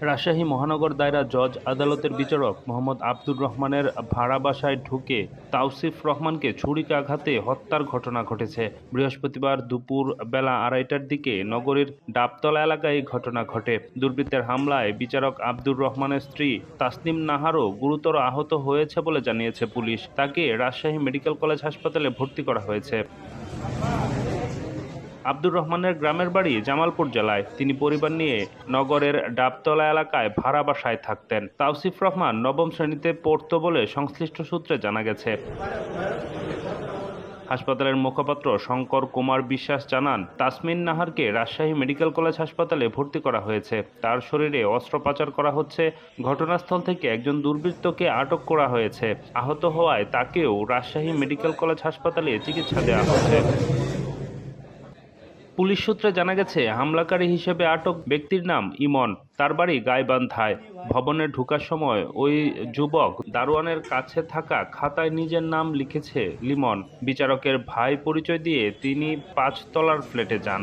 রাজশাহী মহানগর দায়রা জজ আদালতের বিচারক মোহাম্মদ আব্দুর রহমানের ভাড়া বাসায় ঢুকে তাওসিফ রহমানকে ছুরিকাঘাতে হত্যার ঘটনা ঘটেছে। বৃহস্পতিবার দুপুর বেলা 2:30টার দিকে নগরীর ডাবতলা এলাকায় এই ঘটনা ঘটে। দুর্বৃত্তের হামলায় বিচারক আব্দুর রহমানের স্ত্রী তাসনিম নাহারও গুরুতর আহত হয়েছে বলে জানিয়েছে পুলিশ। তাকে রাজশাহী মেডিকেল কলেজ হাসপাতালে ভর্তি করা হয়েছে। আব্দুর রহমানের গ্রামের বাড়ি জামালপুর জেলায়। তিনি পরিবার নিয়ে নগরের ডাবতলা এলাকায় ভাড়া বাসায় থাকতেন। তাওসিফ রহমান নবম শ্রেণীতে পড়ত বলে সংশ্লিষ্ট সূত্রে জানা গেছে। হাসপাতালের মুখপাত্র শঙ্কর কুমার বিশ্বাস জানান, তাসমিন নাহারকে রাজশাহী মেডিকেল কলেজ হাসপাতালে ভর্তি করা হয়েছে। তার শরীরে অস্ত্র পাচার করা হচ্ছে। ঘটনাস্থল থেকে একজন দুর্বৃত্তকে আটক করা হয়েছে। আহত হওয়ায় তাকেও রাজশাহী মেডিকেল কলেজ হাসপাতালে চিকিৎসা দেওয়া হচ্ছে। পুলিশ সূত্রে জানা গেছে, হামলাকারী হিসেবে আটক ব্যক্তির নাম ইমন। তার বাড়ি গাইবান্ধায়। ভবনে ঢোকার সময় ওই যুবক দারোয়ানের কাছে থাকা খাতায় নিজের নাম লিখেছে লিমন। বিচারকের ভাই পরিচয় দিয়ে তিনি 5 তলার ফ্ল্যাটে যান।